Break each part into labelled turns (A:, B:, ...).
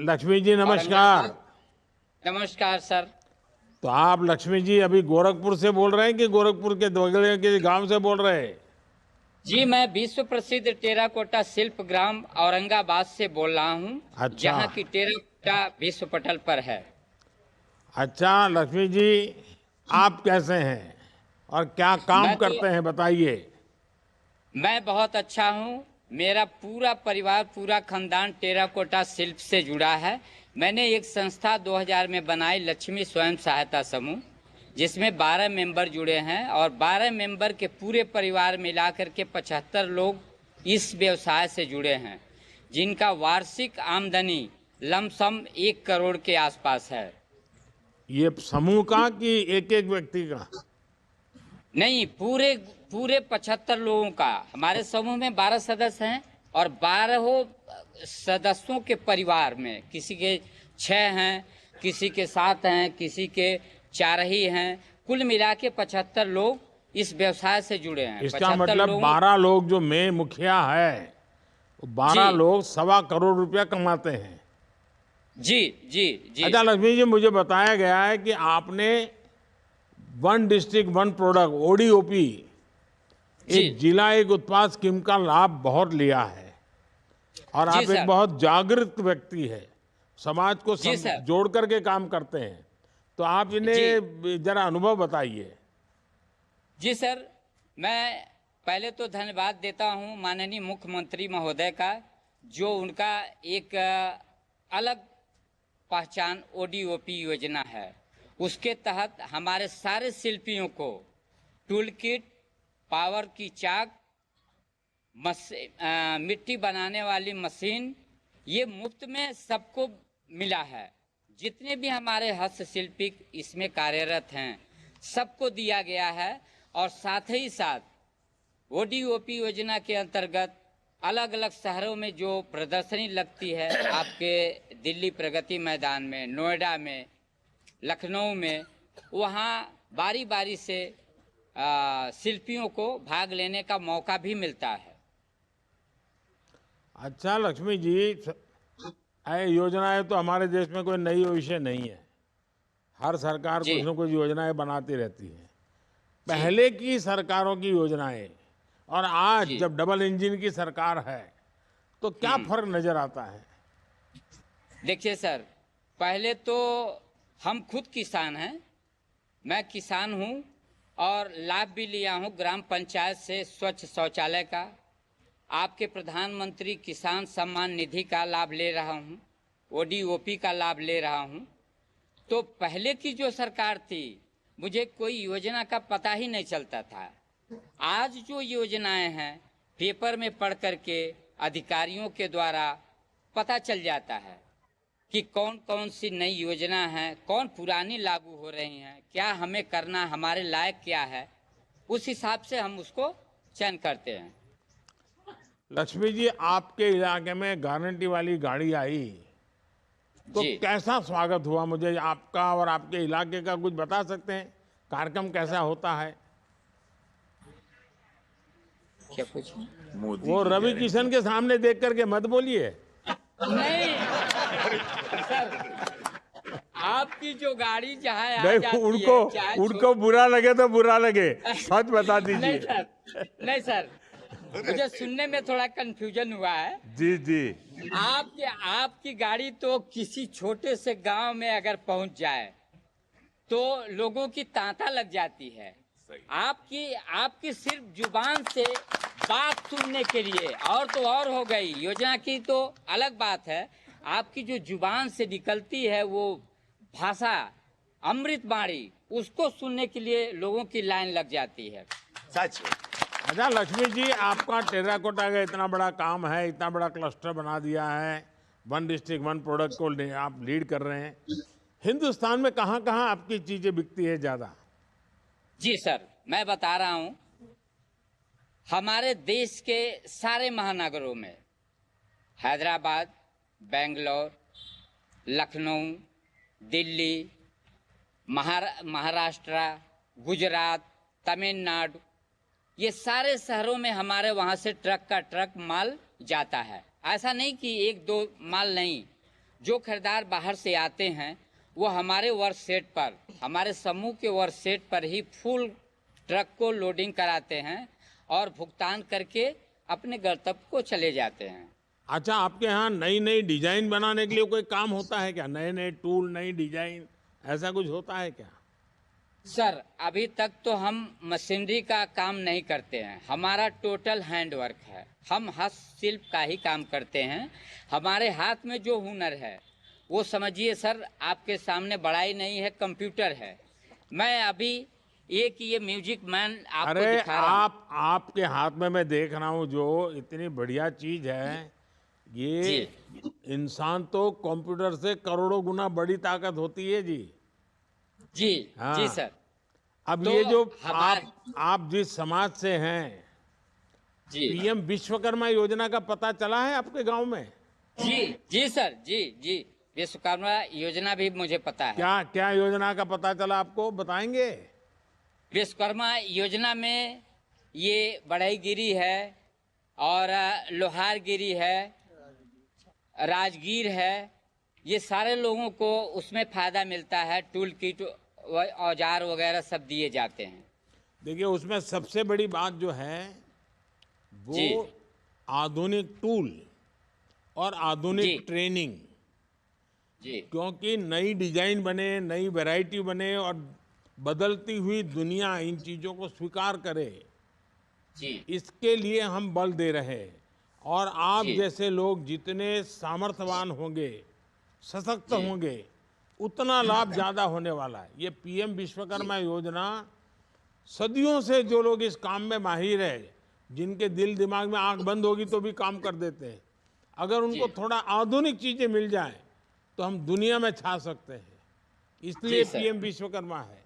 A: लक्ष्मी जी नमस्कार।
B: नमस्कार सर।
A: तो आप लक्ष्मी जी अभी गोरखपुर से बोल रहे हैं कि गोरखपुर के बगल के गांव से बोल रहे हैं?
B: जी मैं विश्व प्रसिद्ध टेराकोटा शिल्प ग्राम औरंगाबाद से बोल रहा हूँ।
A: अच्छा।
B: जहाँ की टेराकोटा विश्व पटल पर है।
A: अच्छा लक्ष्मी जी, आप कैसे हैं और क्या काम करते हैं बताइए।
B: मैं बहुत अच्छा हूँ। मेरा पूरा परिवार पूरा खानदान टेराकोटा शिल्प से जुड़ा है। मैंने एक संस्था 2000 में बनाई, लक्ष्मी स्वयं सहायता समूह, जिसमें 12 मेंबर जुड़े हैं और 12 मेंबर के पूरे परिवार मिला करके 75 लोग इस व्यवसाय से जुड़े हैं, जिनका वार्षिक आमदनी लमसम 1 करोड़ के आसपास है।
A: ये समूह का कि एक एक व्यक्ति का?
B: नहीं, पूरे पूरे 75 लोगों का। हमारे समूह में 12 सदस्य हैं और 12 सदस्यों के परिवार में किसी के 6 हैं, किसी के 7 हैं, किसी के 4 ही हैं। कुल मिला के 75 लोग इस व्यवसाय से जुड़े हैं।
A: इसका
B: 75
A: मतलब
B: लोग।
A: 12 लोग जो मैं मुखिया है, वो 12
B: जी
A: लोग 1.25 करोड़ रुपया कमाते हैं।
B: जी जी जी
A: अच्छा लक्ष्मी जी, मुझे बताया गया है कि आपने one district one product ODOP,
B: जी
A: एक जिला एक उत्पाद स्कीम का लाभ बहुत लिया है और
B: जी
A: आप एक
B: सर।
A: बहुत जागृत व्यक्ति है, समाज को
B: जी सर।
A: जोड़ करके काम करते हैं। तो आप
B: जी
A: इन्हें जरा अनुभव बताइए।
B: जी सर। मैं पहले तो धन्यवाद देता हूं माननीय मुख्यमंत्री महोदय का, जो उनका एक अलग पहचान ODOP योजना है। उसके तहत हमारे सारे शिल्पियों को टूल किट, पावर की चाक, मिट्टी बनाने वाली मशीन, ये मुफ्त में सबको मिला है। जितने भी हमारे हस्तशिल्पी इसमें कार्यरत हैं सबको दिया गया है। और साथ ही साथ ODOP योजना के अंतर्गत अलग अलग शहरों में जो प्रदर्शनी लगती है, आपके दिल्ली प्रगति मैदान में, नोएडा में, लखनऊ में, वहाँ बारी बारी से शिल्पियों को भाग लेने का मौका भी मिलता है।
A: अच्छा लक्ष्मी जी, योजनाएं तो हमारे देश में कोई नई विषय नहीं है। हर सरकार
B: जी
A: कुछ न कुछ योजनाएं बनाती रहती है।
B: जी
A: पहले की सरकारों की योजनाएं और आज
B: जी।
A: जब डबल इंजन की सरकार है, तो क्या
B: हम्म।
A: फर्क नजर आता है?
B: देखिए सर, पहले तो हम खुद किसान हैं। मैं किसान हूँ और लाभ भी लिया हूँ ग्राम पंचायत से स्वच्छ शौचालय का, आपके प्रधानमंत्री किसान सम्मान निधि का लाभ ले रहा हूँ, ODOP का लाभ ले रहा हूँ। तो पहले की जो सरकार थी, मुझे कोई योजना का पता ही नहीं चलता था। आज जो योजनाएं हैं पेपर में पढ़ करके अधिकारियों के द्वारा पता चल जाता है कि कौन कौन सी नई योजना है, कौन पुरानी लागू हो रही हैं, क्या हमें करना, हमारे लायक क्या है। उस हिसाब से हम उसको चयन करते हैं।
A: लक्ष्मी जी, आपके इलाके में गारंटी वाली गाड़ी आई तो
B: जी
A: कैसा स्वागत हुआ? मुझे आपका और आपके इलाके का कुछ बता सकते हैं? कार्यक्रम कैसा होता है?
B: क्या पूछे?
A: वो रवि किशन के सामने देख करके मत बोलिए।
B: नहीं सर, आपकी जो गाड़ी जहाँ आ
A: नहीं,
B: जाती
A: उनको
B: है, चाहे
A: उनको बुरा लगे तो बुरा लगे, सच बता
B: नहीं
A: दीजिए।
B: सर, नहीं सर, मुझे सुनने में थोड़ा कंफ्यूजन हुआ है।
A: जी जी।
B: आपकी गाड़ी तो किसी छोटे से गांव में अगर पहुंच जाए तो लोगों की तांता लग जाती है। आपकी सिर्फ जुबान से बात सुनने के लिए, और तो और हो गई, योजना की तो अलग बात है। आपकी जो जुबान से निकलती है वो भाषा, अमृत बाणी, उसको सुनने के लिए लोगों की लाइन लग जाती है।
C: सच।
A: अच्छा लक्ष्मी जी, आपका टेराकोटा का इतना बड़ा काम है, इतना बड़ा क्लस्टर बना दिया है, वन डिस्ट्रिक्ट वन प्रोडक्ट को आप लीड कर रहे हैं। हिंदुस्तान में कहाँ कहाँ आपकी चीजें बिकती है ज्यादा?
B: जी सर, मैं बता रहा हूं, हमारे देश के सारे महानगरों में, हैदराबाद, बेंगलोर, लखनऊ, दिल्ली, महाराष्ट्र, गुजरात, तमिलनाडु, ये सारे शहरों में हमारे वहाँ से ट्रक का ट्रक माल जाता है। ऐसा नहीं कि एक दो माल नहीं, जो खरीदार बाहर से आते हैं वो हमारे वर्क सेट पर, हमारे समूह के वर्क सेट पर ही फुल ट्रक को लोडिंग कराते हैं और भुगतान करके अपने गंतव्य को चले जाते हैं।
A: अच्छा, आपके यहाँ नई नई डिजाइन बनाने के लिए कोई काम होता है क्या? नए नए टूल, नई डिजाइन, ऐसा कुछ होता है क्या?
B: सर, अभी तक तो हम मशीनरी का काम नहीं करते हैं, हमारा टोटल हैंड वर्क है। हम हस्तशिल्प का ही काम करते हैं। हमारे हाथ में जो हुनर है वो समझिए सर, आपके सामने बड़ाई नहीं है, कंप्यूटर है। मैं अभी एक ये म्यूजिक मैन आपको
A: अरे
B: दिखा रहा हूँ।
A: आपके हाथ में मैं देख रहा हूँ जो इतनी बढ़िया चीज है, ये
B: जी
A: इंसान तो कंप्यूटर से करोड़ों गुना बड़ी ताकत होती है जी।
B: जी जी
A: हाँ।
B: सर।
A: अब
B: तो
A: ये जो
B: हमारे
A: आप जिस समाज से हैं,
B: जी
A: पीएम विश्वकर्मा योजना का पता चला है आपके गांव में?
B: जी जी सर, जी जी, विश्वकर्मा योजना भी मुझे पता है।
A: क्या क्या योजना का पता चला आपको, बताएंगे?
B: विश्वकर्मा योजना में ये बढ़ईगिरी है और लोहारगिरी है, राजगीर है, ये सारे लोगों को उसमें फायदा मिलता है। टूल किट, औजार वगैरह सब दिए जाते हैं।
A: देखिए, उसमें सबसे बड़ी बात जो है वो
B: जी
A: आधुनिक टूल और
B: जी
A: आधुनिक ट्रेनिंग।
B: जी
A: क्योंकि नई डिजाइन बने, नई वैरायटी बने और बदलती हुई दुनिया इन चीजों को स्वीकार करे,
B: जी
A: इसके लिए हम बल दे रहे हैं। और आप
B: जी
A: जैसे लोग जितने सामर्थ्यवान होंगे, सशक्त
B: जी
A: होंगे, उतना लाभ ज्यादा होने वाला है। ये पीएम
B: जी
A: विश्वकर्मा योजना, सदियों से जो लोग इस काम में माहिर है, जिनके दिल दिमाग में आंख बंद होगी तो भी काम कर देते हैं, अगर उनको
B: जी
A: थोड़ा आधुनिक चीजें मिल जाएं तो हम दुनिया में छा सकते हैं।
B: जी
A: इसलिए
B: सर।
A: पीएम विश्वकर्मा है।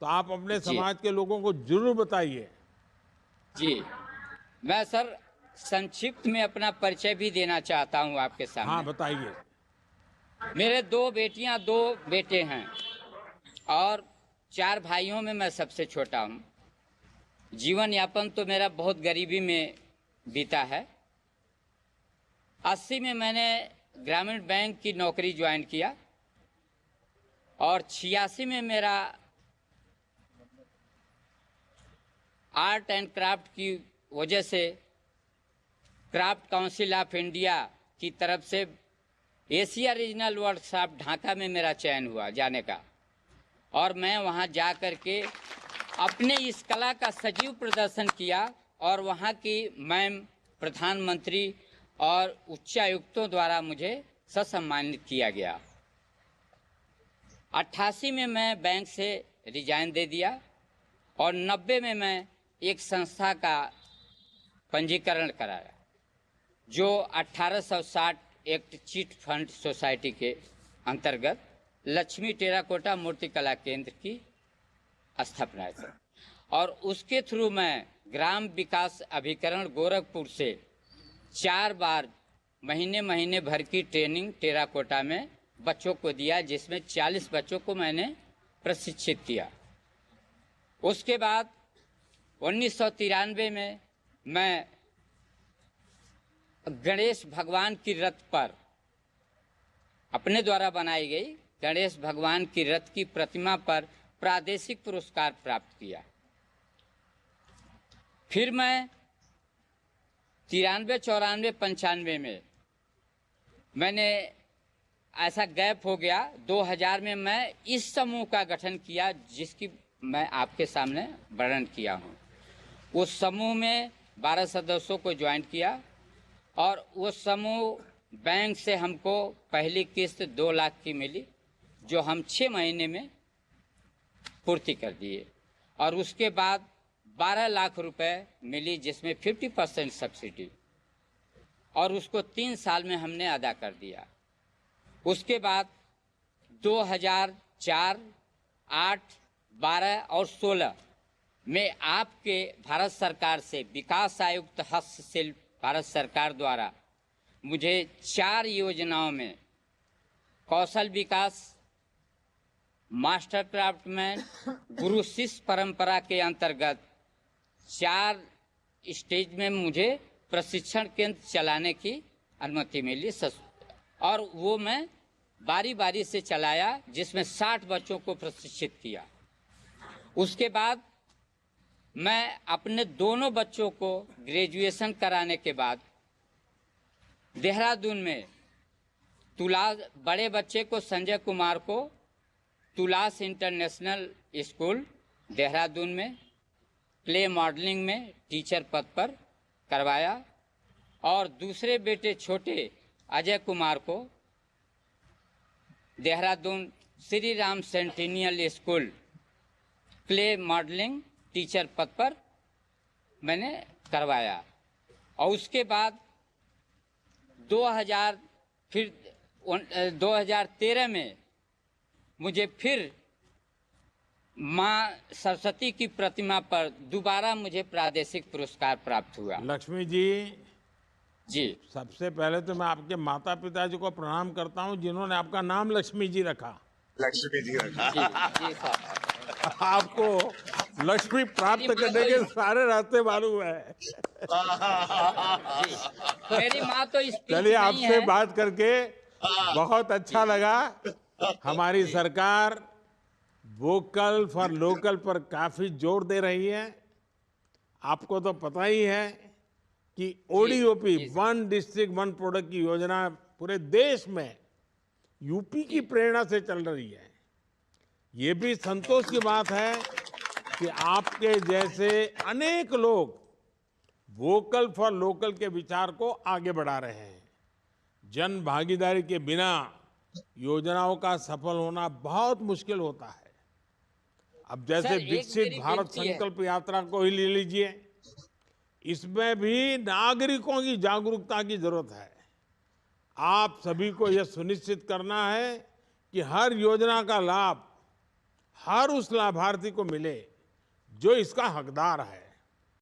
A: तो आप अपने
B: जी
A: समाज के लोगों को जरूर बताइए।
B: जी, मैं सर संक्षिप्त में अपना परिचय भी देना चाहता हूँ आपके
A: हाँ,
B: सामने।
A: बताइए।
B: मेरे दो बेटियां, दो बेटे हैं और 4 भाइयों में मैं सबसे छोटा हूँ। जीवन यापन तो मेरा बहुत गरीबी में बीता है। 80 में मैंने ग्रामीण बैंक की नौकरी ज्वाइन किया और 86 में मेरा आर्ट एंड क्राफ्ट की वजह से क्राफ्ट काउंसिल ऑफ इंडिया की तरफ से एशिया रीजनल वर्कशॉप ढाका में मेरा चयन हुआ जाने का, और मैं वहां जा कर के अपने इस कला का सजीव प्रदर्शन किया और वहां की मैम, प्रधानमंत्री और उच्चायुक्तों द्वारा मुझे ससम्मानित किया गया। 88 में मैं बैंक से रिजाइन दे दिया और 90 में मैं एक संस्था का पंजीकरण कराया जो 1860 एक्ट चिट फंड सोसाइटी के अंतर्गत लक्ष्मी टेराकोटा मूर्ति कला केंद्र की स्थापना है। और उसके थ्रू मैं ग्राम विकास अभिकरण गोरखपुर से 4 बार महीने महीने भर की ट्रेनिंग टेराकोटा में बच्चों को दिया, जिसमें 40 बच्चों को मैंने प्रशिक्षित किया। उसके बाद 1993 में मैं गणेश भगवान की रथ पर, अपने द्वारा बनाई गई गणेश भगवान की रथ की प्रतिमा पर प्रादेशिक पुरस्कार प्राप्त किया। फिर मैं 93, 94, 95 में मैंने ऐसा गैप हो गया। 2000 में मैं इस समूह का गठन किया जिसकी मैं आपके सामने वर्णन किया हूँ। उस समूह में 12 सदस्यों को ज्वाइन किया और वो समूह बैंक से हमको पहली किस्त 2 लाख की मिली, जो हम 6 महीने में पूर्ति कर दिए। और उसके बाद 12 लाख रुपए मिली, जिसमें 50% सब्सिडी, और उसको 3 साल में हमने अदा कर दिया। उसके बाद 2004, 8, 12 और 16 में आपके भारत सरकार से विकास आयुक्त हस्तशिल्प भारत सरकार द्वारा मुझे 4 योजनाओं में कौशल विकास, मास्टर क्राफ्टमैन, गुरु शिष्य परंपरा के अंतर्गत 4 स्टेज में मुझे प्रशिक्षण केंद्र चलाने की अनुमति मिली। और वो मैं बारी बारी से चलाया, जिसमें 60 बच्चों को प्रशिक्षित किया। उसके बाद मैं अपने दोनों बच्चों को ग्रेजुएशन कराने के बाद देहरादून में बड़े बच्चे को, संजय कुमार को, तुलास इंटरनेशनल स्कूल देहरादून में क्ले मॉडलिंग में टीचर पद पर करवाया, और दूसरे बेटे छोटे अजय कुमार को Dehradun Shri Ram centennial school clay modelling teacher पद पर मैंने करवाया। और उसके बाद 2013 में मुझे फिर माँ सरस्वती की प्रतिमा पर दोबारा मुझे प्रादेशिक पुरस्कार प्राप्त हुआ।
A: लक्ष्मी जी,
B: जी,
A: सबसे पहले तो मैं आपके माता पिताजी को प्रणाम करता हूं, जिन्होंने आपका नाम लक्ष्मी जी रखा।
C: लक्ष्मी जी रखा।
B: जी, जी साहब।
A: आपको लक्ष्मी प्राप्त करने के सारे रास्ते मालूम है।
B: जी, मेरी माँ तो इस
A: चलिए, आपसे बात करके बहुत अच्छा लगा। हमारी सरकार वोकल फॉर लोकल पर काफी जोर दे रही है। आपको तो पता ही है कि ODOP, one district one product की योजना पूरे देश में यूपी की प्रेरणा से चल रही है। ये भी संतोष की बात है कि आपके जैसे अनेक लोग वोकल फॉर लोकल के विचार को आगे बढ़ा रहे हैं। जन भागीदारी के बिना योजनाओं का सफल होना बहुत मुश्किल होता है। अब जैसे विकसित भारत संकल्प यात्रा को ही ले लीजिए, इसमें भी नागरिकों की जागरूकता की जरूरत है। आप सभी को यह सुनिश्चित करना है कि हर योजना का लाभ हर उस लाभार्थी को मिले जो इसका हकदार है।